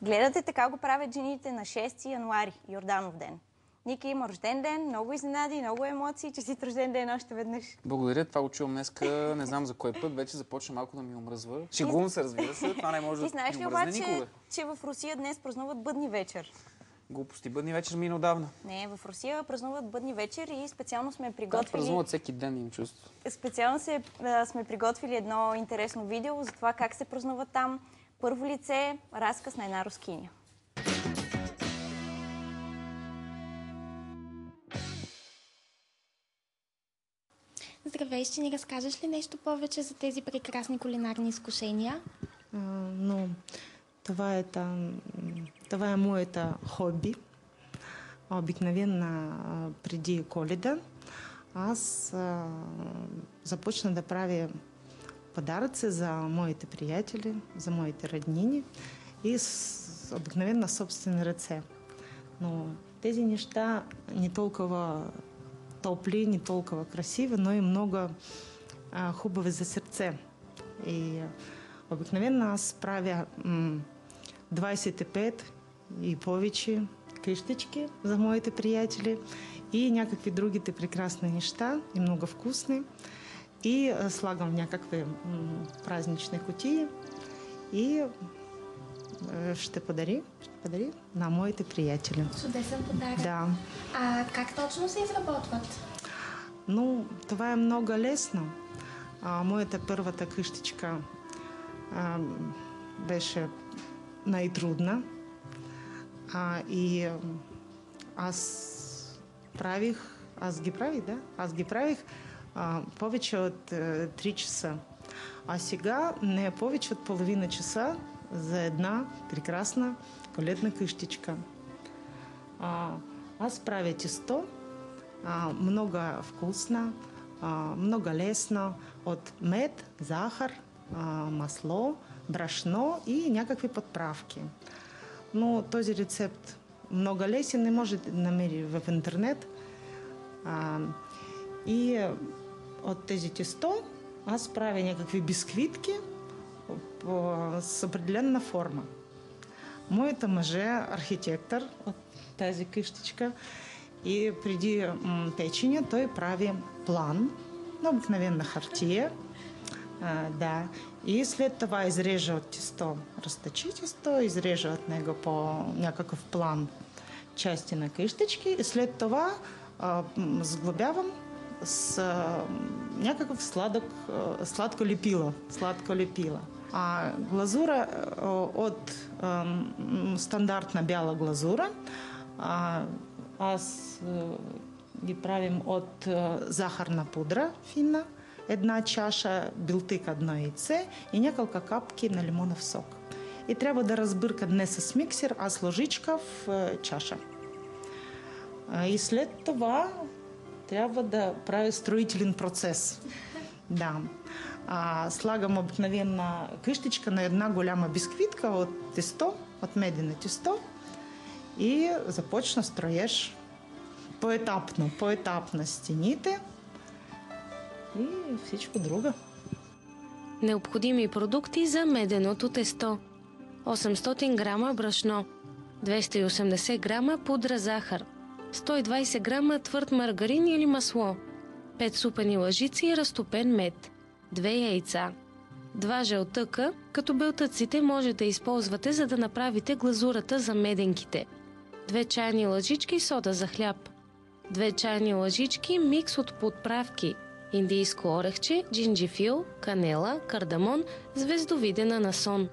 Гледате така го правят жените на 6 януари, Йорданов ден. Ники има рожден ден, много изненади, много емоции. Честит рожден ден още веднъж. Благодаря, това го чувам днеска, не знам за кой път, вече започна малко да ми омръзва. Шегувам се, разбира се, това не може да ми омръзне никога. Ти знаеш ли обаче, че в Русия днес празнуват Бъдни вечер? Глупости, Бъдни вечер мина отдавна. Не, в Русия празнуват Бъдни вечер и специално сме приготвили... Празнуват всеки ден, им чувство. Специално сме приготвили едно интересно видео за това как се празнуват там. Първо лице, разказ на една рускиня. Здравей, ще ни разкажеш ли нещо повече за тези прекрасни кулинарни изкушения? Това е моето хобби. Обикновено преди Коледа аз започна да правя подаръци за моите приятели, за моите роднини и обикновено собствени ръце. Но тези неща не толкова топли, не толкова красиви, но и много хубави за сърце. И обикновено аз правя 25 и повече къщички за моите приятели и някакви другите прекрасни неща и много вкусни. И слагам в някакви празнични кутии и ще подари на моите приятели. Чудесен подарък. Да. А как точно се изработват? Това е много лесно. Моята първата къщичка беше най-трудна. И аз ги правих повече от 3 часа. А сега не е повече от половина часа за една прекрасна коледна къщичка. Аз правя тесто, много вкусно, много лесно, от мед, захар, масло, брашно и някакви подправки. Но този рецепт много лесен, не може да намери в интернет. И от тези тесто аз правя някакви бисквитки с определена форма. Моята мъж е архитектор от тази къщичка и преди печене той прави план на обикновена хартия. И след това изрежа от тесто, разточи тесто, изрежа от него по някакъв план части на къщички и след това сглобявам с някакъв сладко лепило. Глазура от стандартна бяла глазура аз ги правим от захарна пудра финна, една чаша билтик, едно яйце и няколко капки на лимонов сок. И трябва да разбърка не с миксер, а с ложичка в чаша. И след това трябва да правя строителен процес. Да. Слагам обикновена къщичка на една голяма бисквитка от тесто, от медено тесто и започна строеж поетапно стените и всичко друго. Необходими продукти за меденото тесто: 800 грама брашно, 280 грама пудра захар, 120 грама твърд маргарин или масло, 5 супени лъжици разтопен мед, 2 яйца, 2 жълтъка, като белтъците може да използвате, за да направите глазурата за меденките, 2 чайни лъжички сода за хляб, 2 чайни лъжички микс от подправки: индийско орехче, джинджифил, канела, кардамон, звездовиден анасон.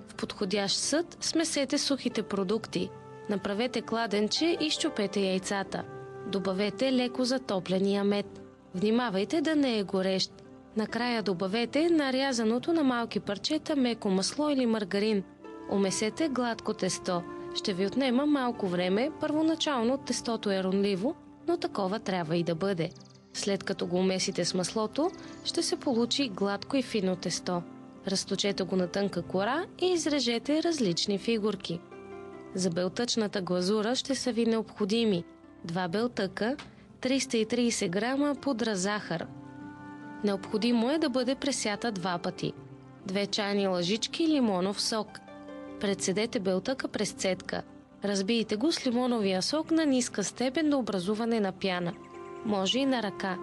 В подходящ съд смесете сухите продукти. Направете кладенче и счупете яйцата. Добавете леко затопления мед. Внимавайте да не е горещ. Накрая добавете нарязаното на малки парчета меко масло или маргарин. Умесете гладко тесто. Ще ви отнема малко време. Първоначално тестото е ронливо, но такова трябва и да бъде. След като го умесите с маслото, ще се получи гладко и фино тесто. Разточете го на тънка кора и изрежете различни фигурки. За белтъчната глазура ще са ви необходими 2 белтъка, 330 грама пудра захар. Необходимо е да бъде пресята 2 пъти. 2 чайни лъжички лимонов сок. Прецедете белтъка през цедка. Разбийте го с лимоновия сок на ниска степен до образуване на пяна. Може и на ръка.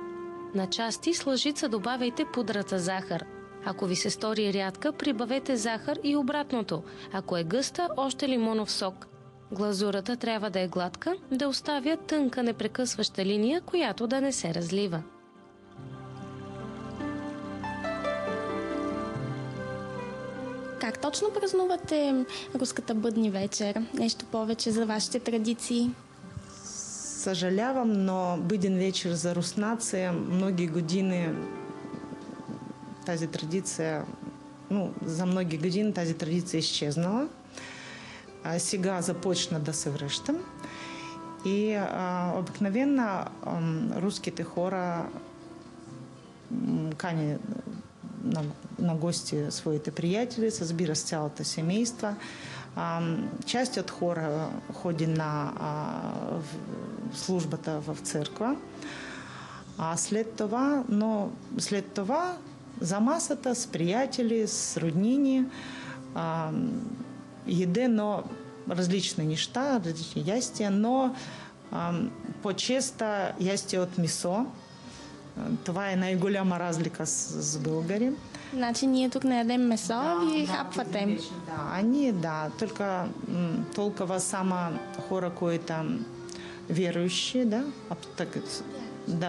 На части с лъжица добавяйте пудрата захар. Ако ви се стори рядка, прибавете захар и обратното. Ако е гъста, още лимонов сок. Глазурата трябва да е гладка, да оставя тънка непрекъсваща линия, която да не се разлива. Как точно празнувате руската бъдни вечер? Нещо повече за вашите традиции? Съжалявам, но бъден вечер за руснаци многи години тази традиция, за многи години тази традиция изчезнала. Сега започна да се връщам. И обикновено руските хора кани на гости своите приятели, събира с цялото семейство. Част от хора ходи на службата в църква. След това за масата с приятели, с роднини еде, но различни неща, различни ястия, но по-често ястия от месо. Това е най-голяма разлика с българи. Значи ние тук не ядем месо, вие хапвате. Ние толкова само хора, които вярващи,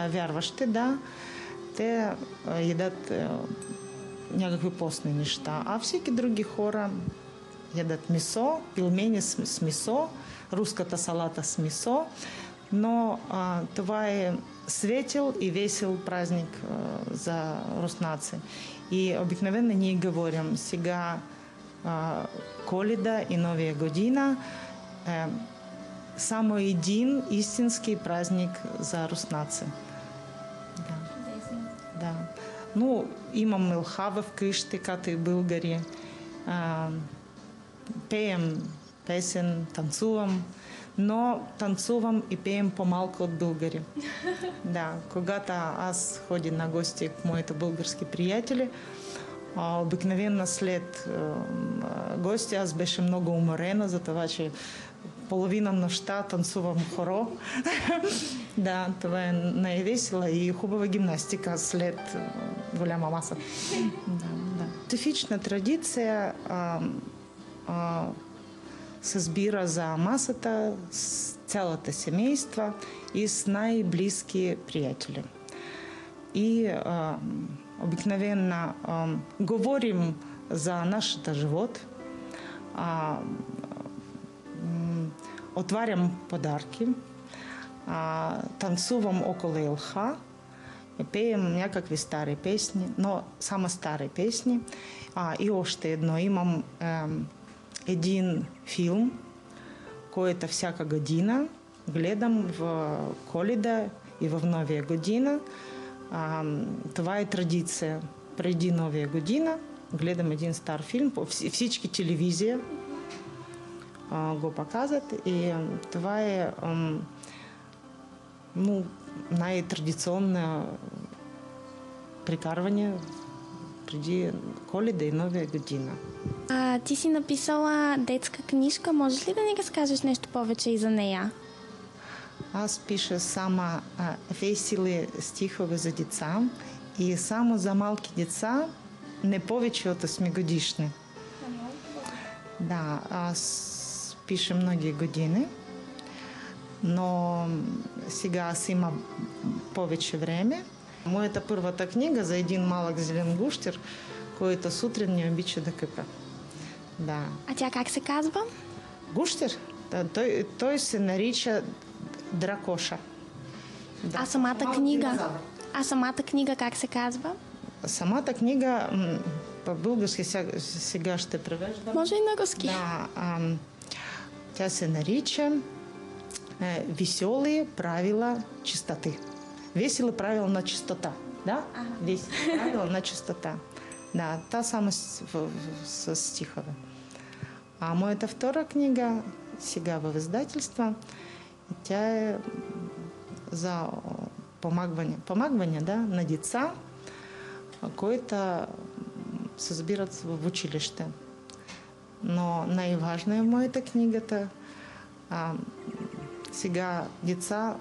вярващи, те ядат някакви постни неща. А всеки други хора ядат месо, пилмени с месо, руската салата с месо, но това е светел и весел празник за руснаци. И обикновено ние говорим сега Коледа и Новия година само един истински празник за руснаци. Да. Ну, имам елхава вкъщи, като и българи. Пеем песен, танцувам, но танцувам и пеем по-малко от българи. Когато аз ходя на гости к моите български приятели, обикновено след гости аз беше много уморена за това, че половина нощта танцувам хоро. Това е най-весело и хубава гимнастика след голяма маса. Типична традиция се сбира за масата с цялата семейство и с най-близки приятели. И обикновено говорим за нашата живот, отварям подарки, танцувам около елха, пеем някакви стари песни, но само стари песни. И още едно, имам един филм, който всяка година гледам в Коледа и в Новия година. Това е традиция. Преди Новия година гледам един стар филм, по всички телевизии го показват и това е най-традиционно прекарване преди Коледа и Новия година. Ти си написала детска книжка. Можеш ли да ни разкажеш нещо повече и за нея? Аз пиша само весели стихове за деца и само за малки деца, не повече от 8 годишни. Аз пиша много години, но сега аз имам повече време. Моята първата книга за един малък зелен гущер, който сутрин не обича да къпа. А тя как се казва? Гущер. Той се нарича дракоша. А самата книга как се казва? Самата книга по-български сега ще превеждам. Може и на руски. Тя се нарича Веселые правила чистоты. Весело правило на чистота. Весело правило на чистота. Та само с стихове. А моята втора книга сега във издателство, тя е за помагване на деца, които се събират в училище. но най-важно в моята книгата сега деца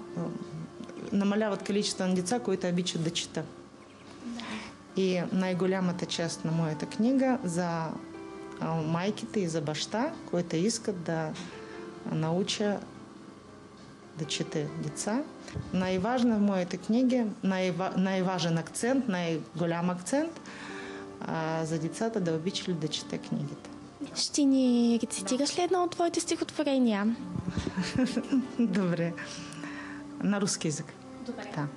намаляват количество на деца, които обичат да чета. И най-голямата част на моята книга за майките и за баща, които искат да науча да чете деца. Най-важно в моята книга, най-важен акцент, най-голям акцент за децата да обичали да чете книгите. Ще ни рецитираш ли едно от твоите стихотворения? Добре. На русский язык. Добре. Да.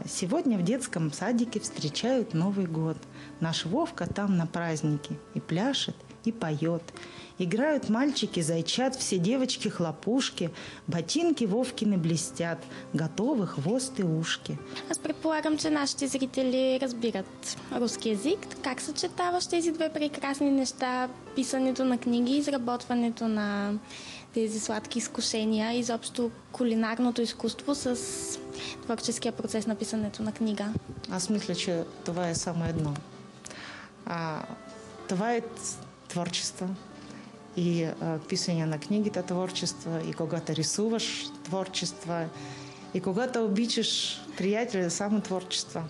Сегодня в детском садике встречают Новый год. Наш Вовка там на празднике и пляшет, и поет. Играют мальчики, зайчат, все девочки хлопушки. Ботинки Вовкины блестят, готовы хвост и ушки. Аз предполагам, че нашите зрители разбират руски език. Как съчетаваш тези две прекрасни неща? Писането на книги, изработването на тези сладки изкушения, изобщо кулинарното изкуство с творческия процес на писането на книга? Аз мисля, че това е само едно. Това е творчество. И писание на книгите творчество, и когато рисуваш творчество, и когато обичаш приятеля, само творчество.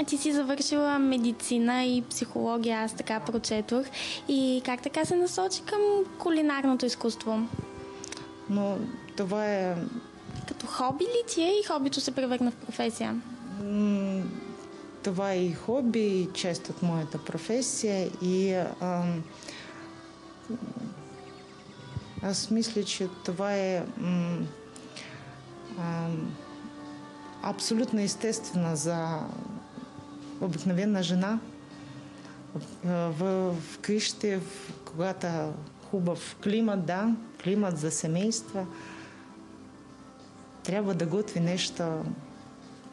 Ти си завършила медицина и психология, аз така прочетох. И как така се насочи към кулинарното изкуство? Но това е... Като хоби ли ти е и хобито се превърна в професия? Това е и хоби, и част от моята професия. И аз мисля, че това е абсолютно естествено за обикновена жена в къщи, когато хубав климат, да, климат за семейство. Трябва да готви нещо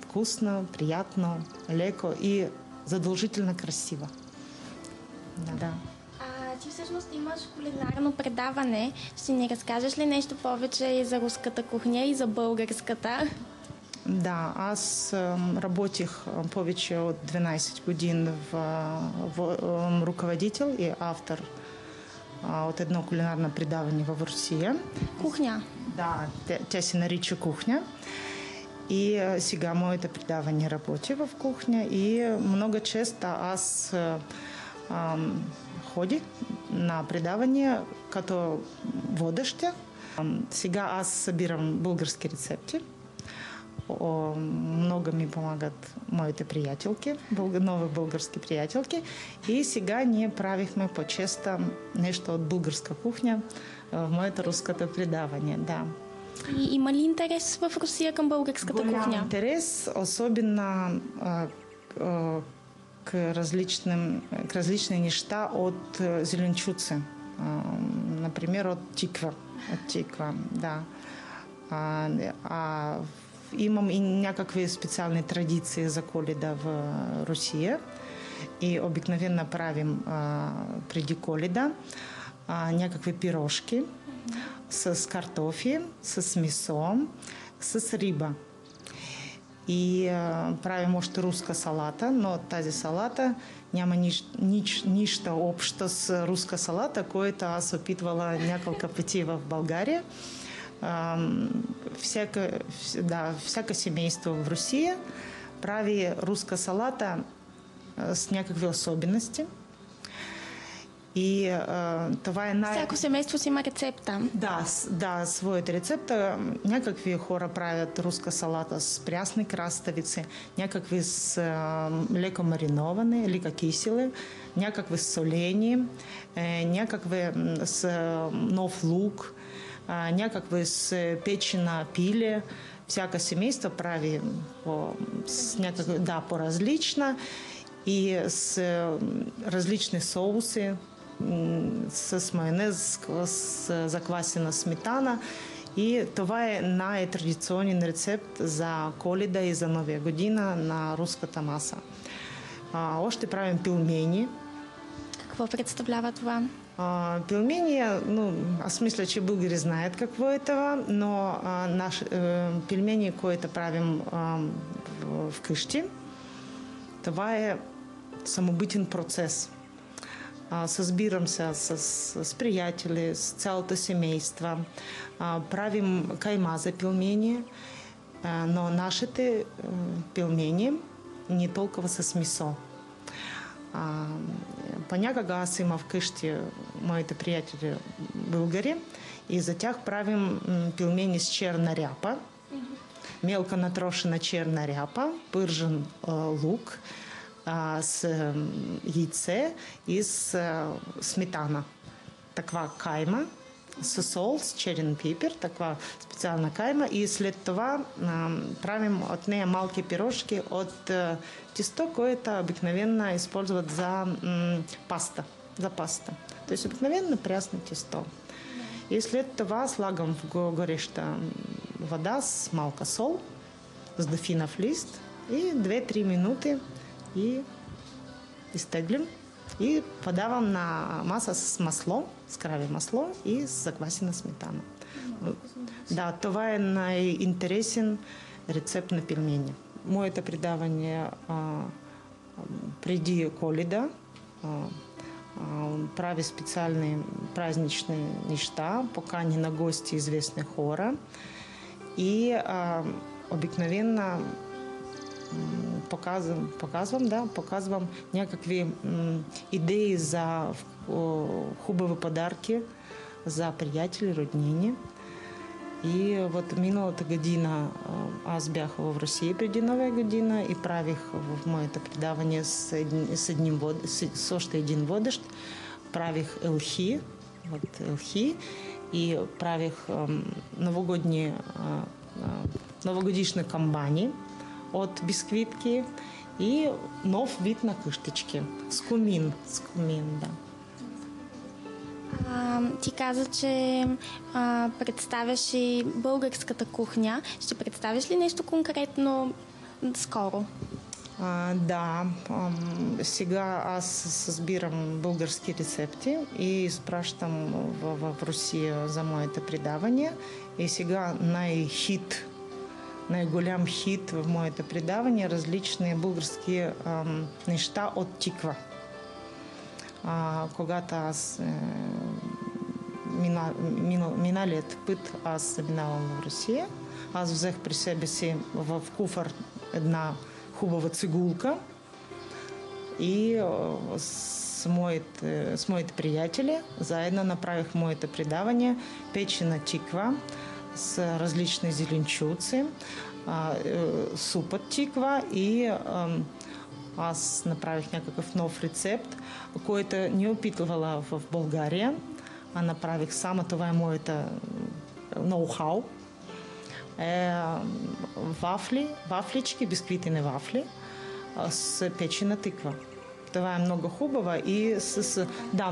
вкусно, приятно, леко и задължително красиво. Да. Ти всъщност имаш кулинарно предаване. Ще ни разкажеш ли нещо повече и за руската кухня, и за българската? Да, аз работих повече от 12 години в руководител и автор от едно кулинарно предаване в Русия. Кухня? Да, тя се нарича Кухня. И сега моето предаване работи в кухня и много често аз ходих на предавания като водеща. Сега аз събирам български рецепти. Много ми помагат моите приятелки, нови български приятелки. И сега ние правихме по-често нещо от българска кухня в моето руското предаване. Да. И има ли интерес в Русия към българската кухня? Голям интерес, особено к различни неща от зеленчуци. Например, от тиква. Да. Имам и някакви специални традиции за Коледа в Русия. И обикновено правим преди Коледа някакви пирожки с картофи, с месо, с риба. И правим още руска салата, но тази салата няма нищо общо с руска салата, която аз опитвала няколко пъти в България. Всяко семейство в Русия прави руска салата с някакви особености. И това е Всяко семейство си има рецепта. Да, своята рецепта. Някакви хора правят руска салата с прясни краставици, някакви с леко мариновани, леко кисели, някакви с солени, някакви с нов лук, някакви с печена пиле. Всяко семейство прави по-различно и с различни соуси, с майонез, с заквасена сметана. И това е най-традиционен рецепт за Коледа и за Новия година на руската маса. Още правим пилмени. Какво представлява това? Пилмени, аз мисля, че българи знаят какво е това, но пилмени, които правим вкъщи, това е самобитен процес. Събирам се с приятели, с цялото семейство. Правим кайма за пилмени, но нашите пилмени не толкова с месо. Понякога аз имам вкъщи моите приятели българи и за тях правим пилмени с черна ряпа, мелко натрошена черна ряпа, пържен лук, с яйце и с сметана. Такава кайма, с сол, с черен пипер, такава специална кайма и след това правим от нея малки пирожки от тесто, което обикновено използват за паста. То есть обикновено прясно тесто. И след това слагам в гореща вода с малка сол, с дофинов лист и 2-3 минути и изтеглим и подавам на маса с масло, с краве масло и с заквасена сметана. Да, това е най-интересен рецепт на пельмени. Моето предаване преди Коледа прави специални празнични неща, покани на гости известни хора и обикновено показвам някакви идеи за хубави подарки за приятели, роднини. И вот миналата година аз бях в Русия преди Нова година и правих в моето предаване с още един водещ, правих елхи и правих новогодишни камбани от бисквитки и нов вид на къщички с комин, да. Ти каза, че представяш и българската кухня. Ще представиш ли нещо конкретно скоро? Да, сега аз събирам български рецепти и изпращам в Русия за моите предавания. И сега най-голям хит в моите предавания различни български неща от тиква. Когато аз миналият път аз заминавам в Русия, аз взех при себе си в куфар една хубава цигулка и с моите приятели заедно направих моите предавания печена тиква с различни зеленчуци, суп от тиква и аз направих някакъв нов рецепт, който не опитвала в България, а направих сама. Това е моята ноу-хау. Вафлички, бисквитени вафли с печена тиква. Това е много хубава и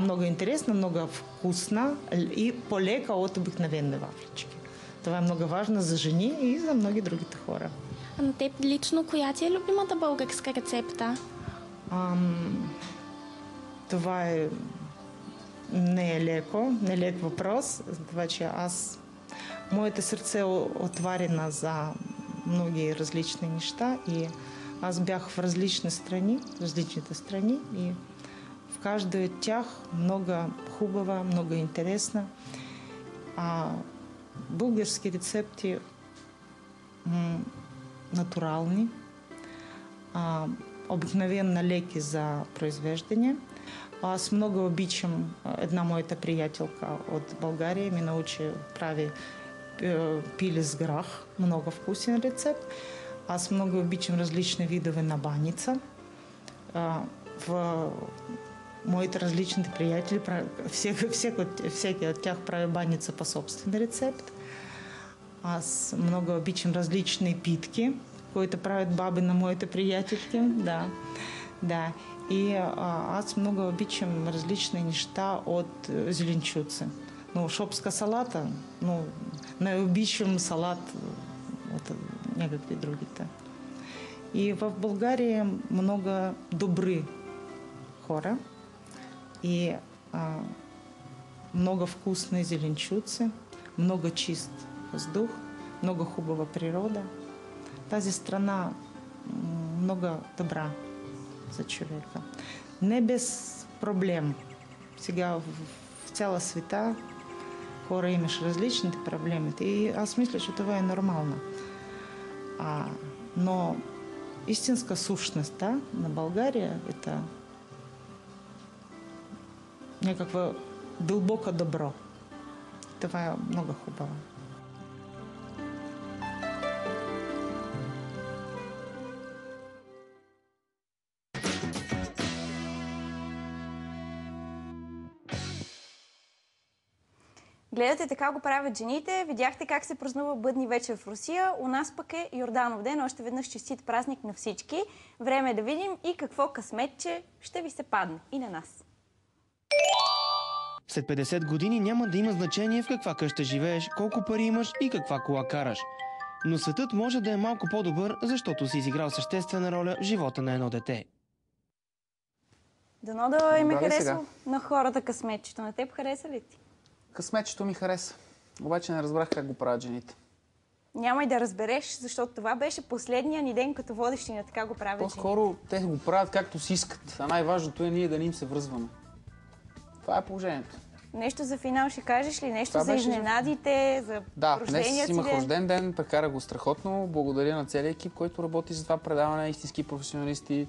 много интересна, много вкусна и полека от обикновени вафлички. Това е много важно за жени и за много другите хора. А на теб лично, коя ти е любимата българска рецепта? Това не е лек въпрос, това че моето сърце е отворено за много различни неща и аз бях в различните страни и в каждой от тях много хубава, много интересна. Български рецепти натурални, обикновено леки за произвеждане. Аз много обичам, една моята приятелка от България ми научи прави пиле с грах, много вкусен рецепт. Аз много обичам различни видове на баница. В моите различните приятели, всеки от тях прави баница по собствен рецепт. Аз много обичам различни питки, които правят баби на моите приятелки. Да. И аз много обичам различни неща от зеленчуци. Но шопска салата, не обичам салат от някакви другите. И в България много добри хора и много вкусни зеленчуци, много чист въздух, много хубава природа. Тази страна много добра за човека. Не без проблем сега в цяла света хора имаш различните проблеми. И аз мисля, че това е нормално. Но истинска същност на България е някаква дълбоко добро. Това е много хубаво. Гледате така го правят жените, видяхте как се празнува бъдни вечер в Русия. У нас пък е Йорданов ден, още веднъж честит празник на всички. Време е да видим и какво късметче ще ви се падне и на нас. След 50 години няма да има значение в каква къща живееш, колко пари имаш и каква кола караш. Но светът може да е малко по-добър, защото си изиграл съществена роля в живота на едно дете. Дано да им е харесало на хората късметчето. На теб хареса ли ти? Късметчето ми хареса. Обаче не разбрах как го правят жените. Няма и да разбереш, защото това беше последния ни ден като водещи на така го правят жените. По-скоро те го правят както си искат. А най-важното е ние да не им се връзваме. Това е положението. Нещо за финал ще кажеш ли? Нещо за изненадите, за рождения си ден? Да, днес имах рожден ден, прекарах го страхотно. Благодаря на целия екип, който работи за това предаване, истински професионалисти,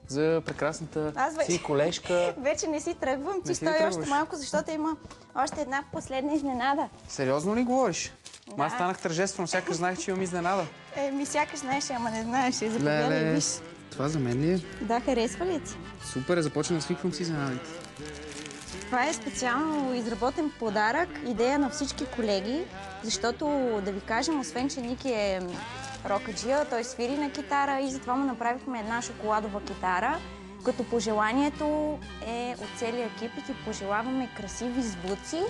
за прекрасната си колежка. Вече не си тръгвам, ти стой още малко, защото има още една последна изненада. Сериозно ли говориш? Да. Аз станах тържествено, сякаш знаех, че имам изненада. Сякаш знаеш, ама не знаеш. Заповядай, виж. Това за мен ли е? Да, харесва ли ти? Супер, започвам да свиквам с изненадите. Това е специално изработен подарък, идея на всички колеги, защото да ви кажем, освен че Ники е рокаджия, той свири на китара и затова му направихме една шоколадова китара, като пожеланието е от целия екип и ти пожелаваме красиви звуци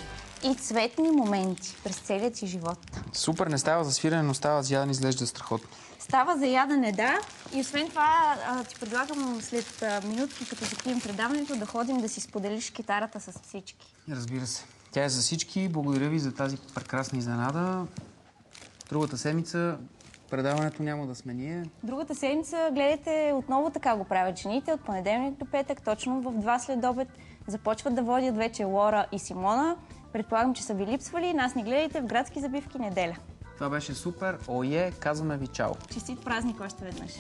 и цветни моменти през целия ти живот. Супер, не става за свирене, но става за ядене, изглежда страхотно. Става за ядене, да. И освен това ти предлагам след минутки, като закрием предаването, да ходим да си споделиш китарата с всички. Разбира се. Тя е за всички. Благодаря ви за тази прекрасна изненада. Другата седмица предаването няма да сме ние. Другата седмица гледайте отново така го правят жените. От понеделник до петък, точно в 2 след обед, започват да водят вече Лора и Симона. Предполагам, че са ви липсвали. Нас ни гледайте в Градски забивки неделя. Това беше супер. Ое, казваме ви чао. Честит празник още веднъж.